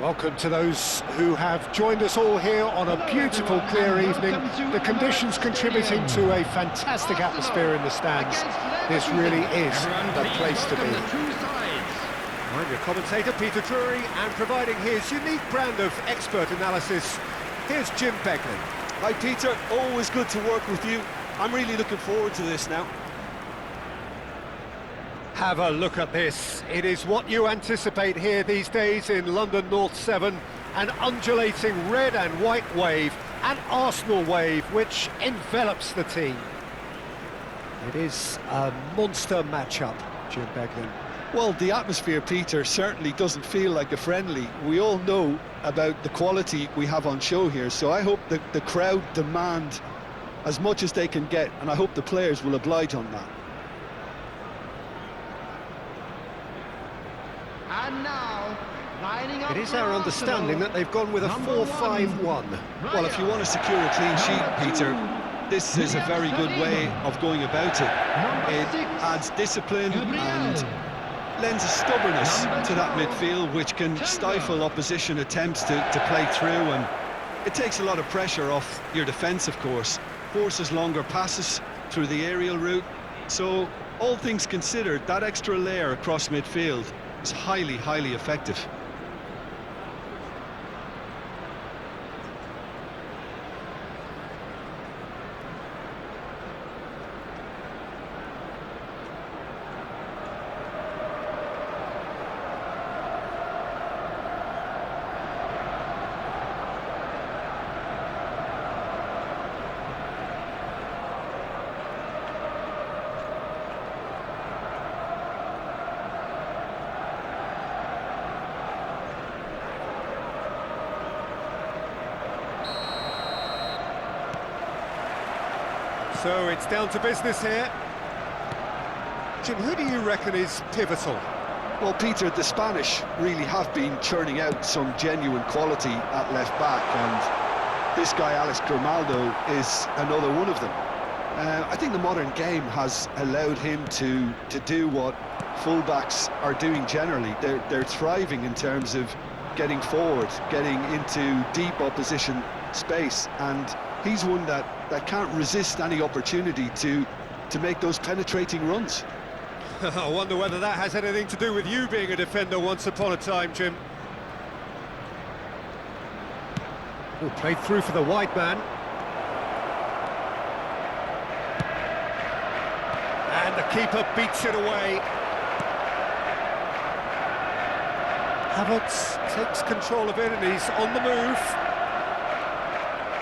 Welcome to those who have joined us all here on a beautiful, clear evening. The conditions contributing to a fantastic atmosphere in the stands. This really is the place to be. I'm your commentator, Peter Drury, and providing his unique brand of expert analysis, here's Jim Begley. Hi Peter, always good to work with you. I'm really looking forward to this now. Have a look at this. It is what you anticipate here these days in London North 7. An undulating red and white wave, an Arsenal wave which envelops the team. It is a monster matchup, Jim Begley. Well, the atmosphere, Peter, certainly doesn't feel like a friendly. We all know about the quality we have on show here, so I hope that the crowd demand as much as they can get, and I hope the players will oblige on that. And now, lining up. It is our understanding that they've gone with a 4-5-1. Well, if you want to secure a clean sheet, Peter, this is a very good way of going about it. It adds discipline and lends a stubbornness to that midfield, which can stifle opposition attempts to play through, and it takes a lot of pressure off your defence, of course. Forces longer passes through the aerial route. So, all things considered, that extra layer across midfield is highly, highly effective. So it's down to business here. Jim, who do you reckon is pivotal? Well, Peter, the Spanish really have been churning out some genuine quality at left-back, and this guy, Alex Grimaldo, is another one of them. I think the modern game has allowed him to do what fullbacks are doing generally. They're thriving in terms of getting forward, getting into deep opposition space, and he's one that can't resist any opportunity to make those penetrating runs. I wonder whether that has anything to do with you being a defender once upon a time, Jim. Oh, played through for the wide man. And the keeper beats it away. Havertz takes control of it and he's on the move.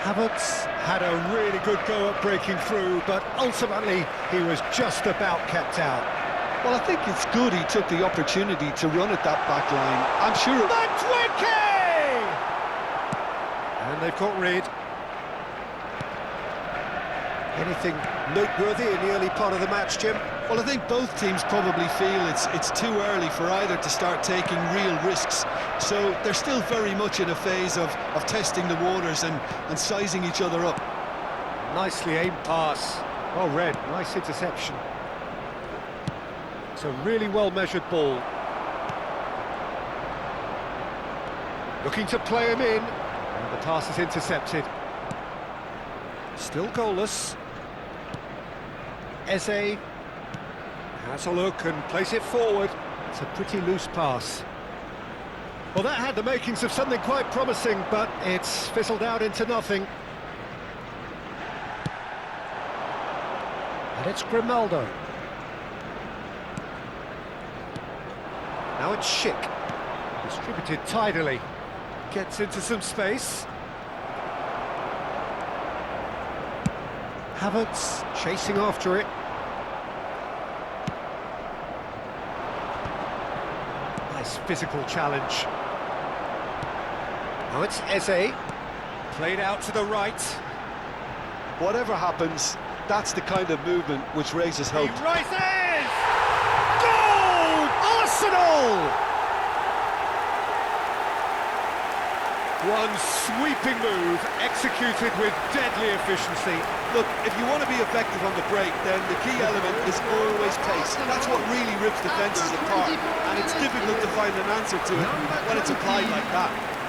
Havertz had a really good go at breaking through, but ultimately he was just about kept out. Well, I think it's good he took the opportunity to run at that back line. I'm sure... And they've got rid. Anything noteworthy in the early part of the match, Jim? Well, I think both teams probably feel it's too early for either to start taking real risks. So they're still very much in a phase of testing the waters and sizing each other up. Nicely aimed pass. Well read, nice interception. It's a really well-measured ball. Looking to play him in. And the pass is intercepted. Still goalless. Eze has a look and plays it forward. It's a pretty loose pass. Well, that had the makings of something quite promising, but it's fizzled out into nothing. And it's Grimaldo. Now it's Schick. Distributed tidily. Gets into some space. Havertz chasing after it. Nice physical challenge. Now it's Eze. Played out to the right. Whatever happens, that's the kind of movement which raises hope. He rises! Goal! Arsenal! One sweeping move, executed with deadly efficiency. Look, if you want to be effective on the break, then the key element is always pace. That's what really rips defences apart, and it's difficult to find an answer to it when it's applied like that.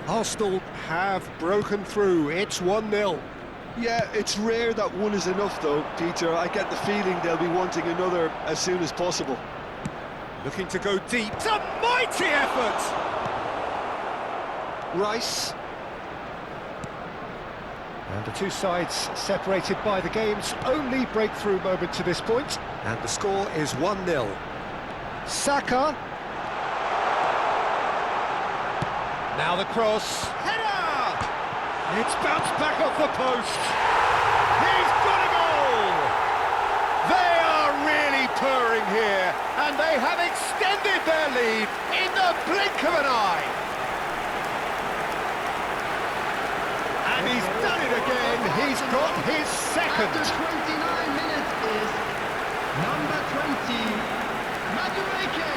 Arsenal have broken through. It's 1-0. Yeah, it's rare that one is enough though, Peter. I get the feeling they'll be wanting another as soon as possible. Looking to go deep. It's a mighty effort! Rice. And the two sides separated by the game's only breakthrough moment to this point. And the score is 1-0. Saka. Now the cross. Header! It's bounced back off the post. He's got a goal! They are really purring here, and they have extended their lead in the blink of an eye. And he's done it again. He's got his second. After 29 minutes is number 20, Madueke.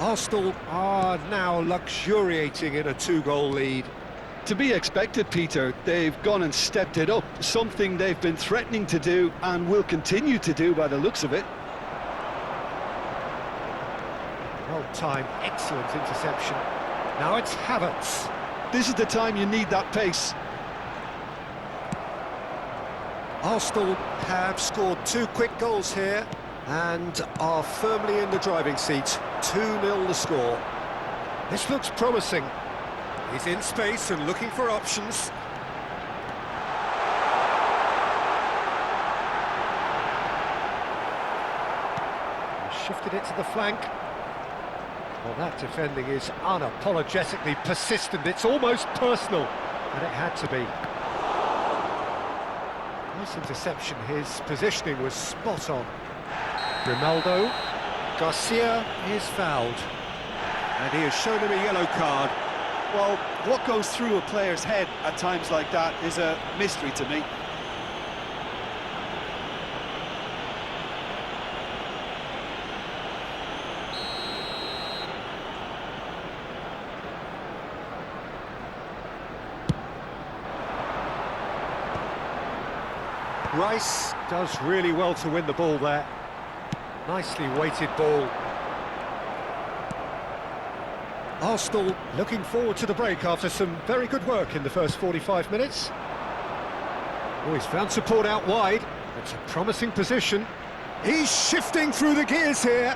Arsenal are now luxuriating in a two-goal lead. To be expected, Peter. They've gone and stepped it up, something they've been threatening to do and will continue to do by the looks of it. Well-timed, excellent interception. Now it's Havertz. This is the time you need that pace. Arsenal have scored two quick goals here and are firmly in the driving seat. 2-0 the score. This looks promising. He's in space and looking for options. He shifted it to the flank. Well, that defending is unapologetically persistent. It's almost personal, and it had to be. Nice interception. His positioning was spot on. Grimaldo. Garcia is fouled. And he has shown him a yellow card. Well, what goes through a player's head at times like that is a mystery to me. Rice does really well to win the ball there. Nicely weighted ball. Arsenal looking forward to the break after some very good work in the first 45 minutes. Oh, he's found support out wide. It's a promising position. He's shifting through the gears here.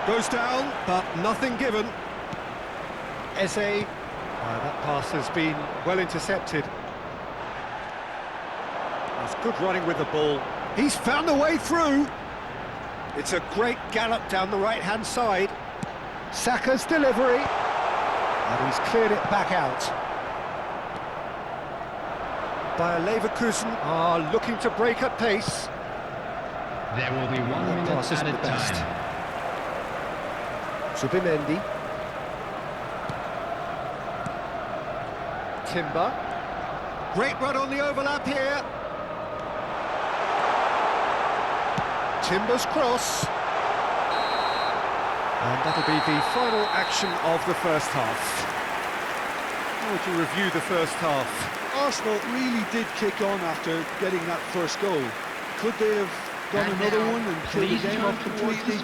Goes down, but nothing given. Eze. That pass has been well intercepted. He's good running with the ball. He's found a way through. It's a great gallop down the right-hand side. Saka's delivery. And he's cleared it back out. Bayer Leverkusen are looking to break at pace. There will be 1 minute added time. Zubimendi. Timber. Great run on the overlap here. Timber's cross. And that'll be the final action of the first half. How would you review the first half? Arsenal really did kick on after getting that first goal. Could they have done another one and killed the game off completely?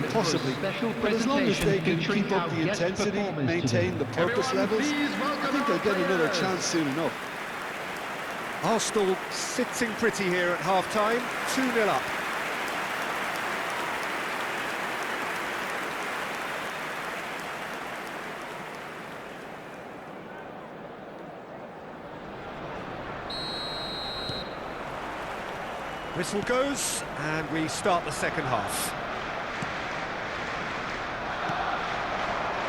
Possibly. But as long as they can keep up the intensity, maintain the purpose levels, I think they'll get another chance soon enough. Arsenal sitting pretty here at half-time, 2-0 up. Whistle goes, and we start the second half.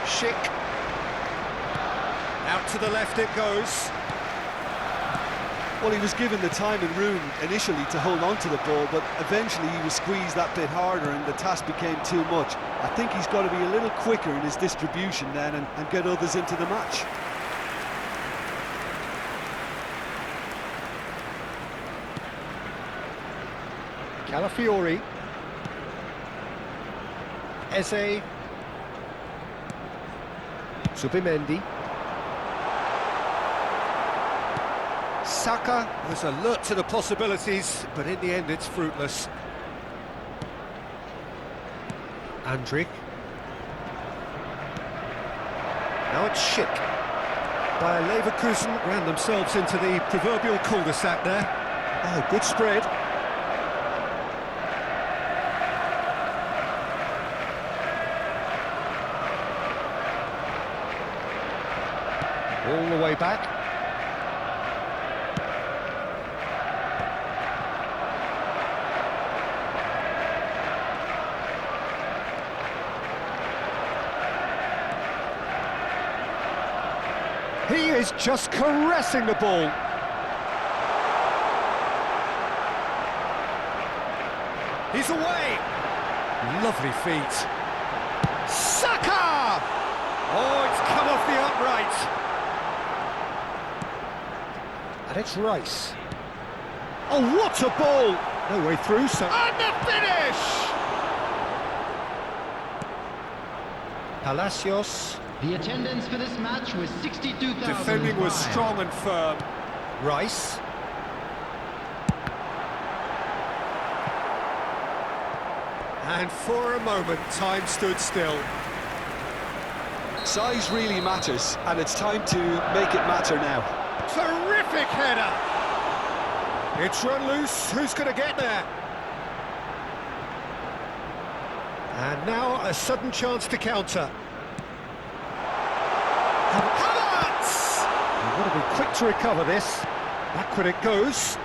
Schick. Out to the left it goes. Well, he was given the time and room initially to hold on to the ball, but eventually he was squeezed that bit harder and the task became too much. I think he's got to be a little quicker in his distribution then and get others into the match. Calafiori. Eze. Subimendi. Saka was alert to the possibilities, but in the end it's fruitless. Andrik. Now it's Schick. By Leverkusen ran themselves into the proverbial cul-de-sac there. Oh, good spread. All the way back. He is just caressing the ball. He's away. Lovely feet. Saka! Oh, it's come off the upright. And it's Rice. Oh, what a ball! No way through, so... And the finish! Palacios. The attendance for this match was 62,000. Defending was strong and firm. Rice. And for a moment, time stood still. Size really matters, and it's time to make it matter now. Terrific header! It's run loose, who's going to get there? And now a sudden chance to counter. Havertz! You've got to be quick to recover this. Backward it goes.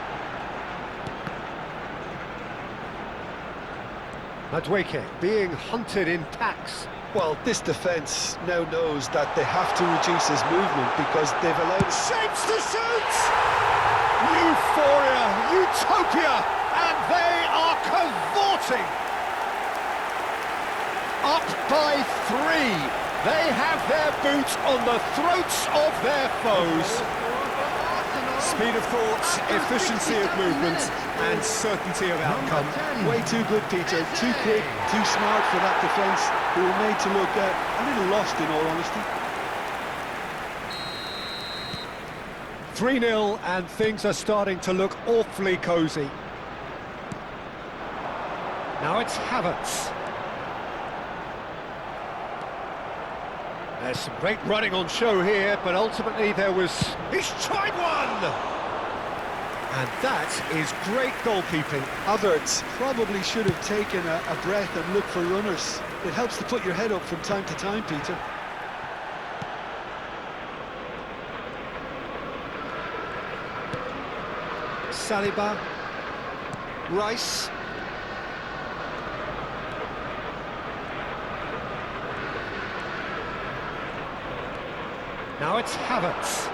Madueke being hunted in packs. Well, this defence now knows that they have to reduce his movement because they've allowed... Shapes to shoot! Euphoria, utopia, and they are cavorting! Up by 3. They have their boots on the throats of their foes. Speed of thought, efficiency of movement, and certainty of outcome. Way too good, Peter. Too quick, too smart for that defence, who were made to look a little lost, in all honesty. 3-0, and things are starting to look awfully cosy. Now it's Havertz. There's some great running on show here, but ultimately there was... He's tried one! And that is great goalkeeping. Havertz probably should have taken a breath and looked for runners. It helps to put your head up from time to time, Peter. Saliba. Rice. Now it's Havertz.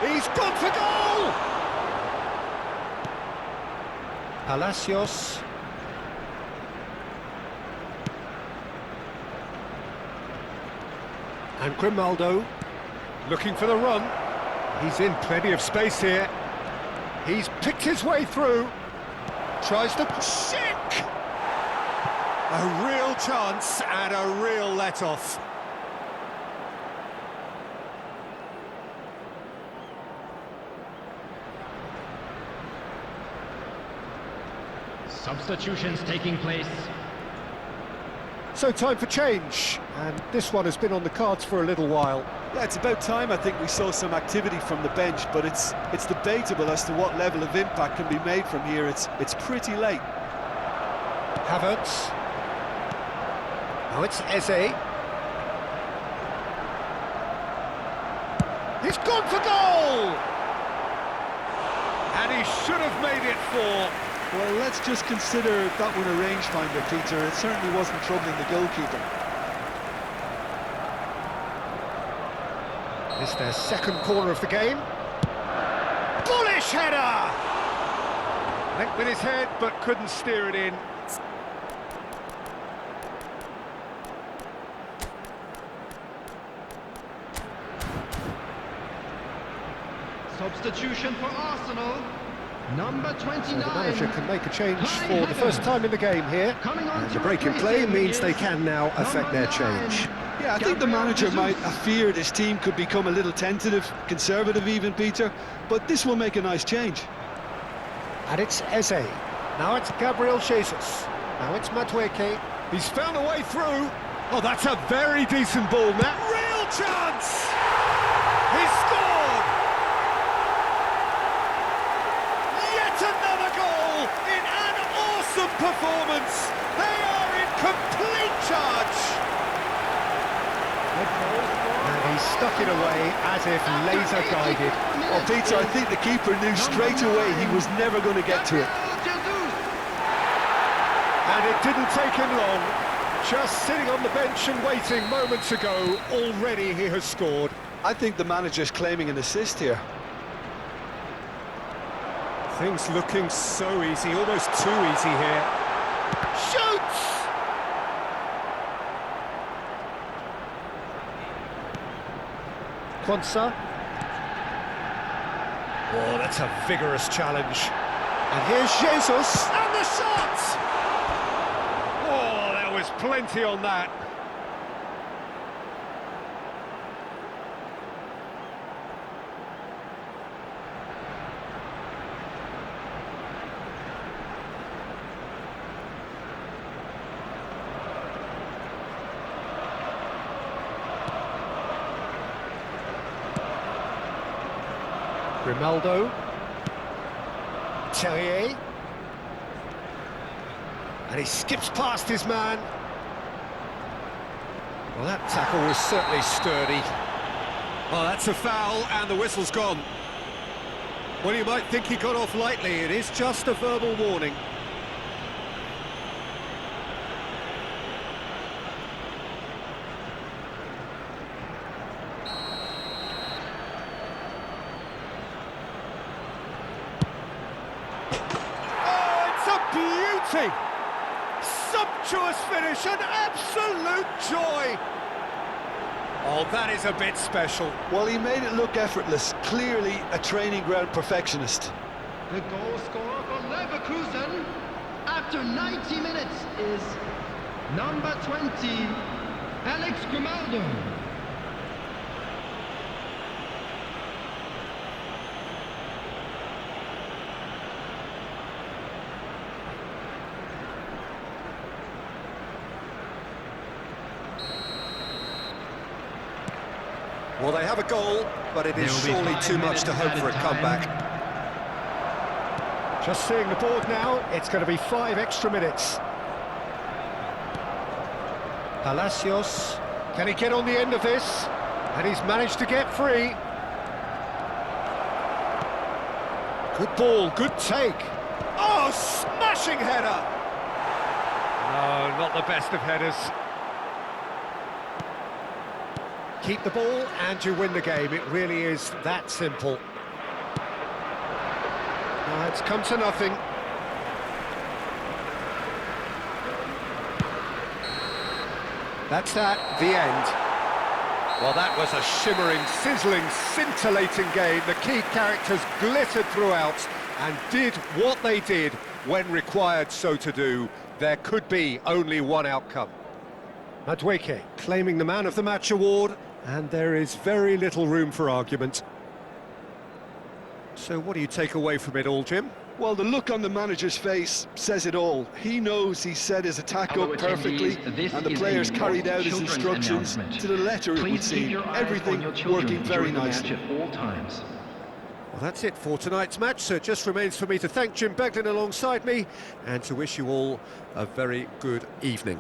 He's gone for goal! Palacios. And Grimaldo looking for the run. He's in plenty of space here. He's picked his way through. Tries to... Schick! A real chance and a real let-off. Substitutions taking place. So time for change, and this one has been on the cards for a little while. Yeah, it's about time I think we saw some activity from the bench, but it's debatable as to what level of impact can be made from here. It's pretty late. Havertz. Now it's Eze. He's gone for goal! And he should have made it 4. Well, let's just consider that one a rangefinder, Peter. It certainly wasn't troubling the goalkeeper. It's their second corner of the game. Bullish header! Went with his head, but couldn't steer it in. Substitution for Arsenal. Number 29. So the manager can make a change for the first time in the game here. And the break in play means they can now affect their change. Yeah, I think the manager might have feared his team could become a little tentative, conservative even, Peter, but this will make a nice change. And it's Eze. Now it's Gabriel Jesus. Now it's Madueke. He's found a way through. Oh, that's a very decent ball, Matt. Real chance! He's scored! Yet another goal in an awesome performance. They are in complete charge. And he stuck it away as if laser guided. Well, Peter, I think the keeper knew straight away he was never going to get to it. And it didn't take him long. Just sitting on the bench and waiting moments ago, already he has scored. I think the manager's claiming an assist here. Things looking so easy, almost too easy here. Shoots! Quansah. Oh, that's a vigorous challenge. And here's Jesus, and the shot! Oh, there was plenty on that. Grimaldo, Terrier, and he skips past his man. Well, that tackle was certainly sturdy. Oh, that's a foul, and the whistle's gone. Well, you might think he got off lightly. It is just a verbal warning. Beauty! Sumptuous finish, an absolute joy! Oh, that is a bit special. Well, he made it look effortless, clearly a training ground perfectionist. The goal scorer for Leverkusen after 90 minutes is number 20, Alex Grimaldo. Well, they have a goal, but it is surely too much to hope for a comeback. Just seeing the board now, it's going to be 5 extra minutes. Palacios, can he get on the end of this? And he's managed to get free. Good ball, good take. Oh, smashing header! No, not the best of headers. Keep the ball and you win the game. It really is that simple. Oh, it's come to nothing. That's that, the end. Well, that was a shimmering, sizzling, scintillating game. The key characters glittered throughout and did what they did when required so to do. There could be only one outcome. Madueke claiming the Man of the Match award, and there is very little room for argument. So what do you take away from it all, Jim? Well, the look on the manager's face says it all. He knows he set his attack up perfectly, and the players carried out his instructions to the letter, it would seem. Everything working very nicely. Well, that's it for tonight's match, so it just remains for me to thank Jim Beglin alongside me, and to wish you all a very good evening.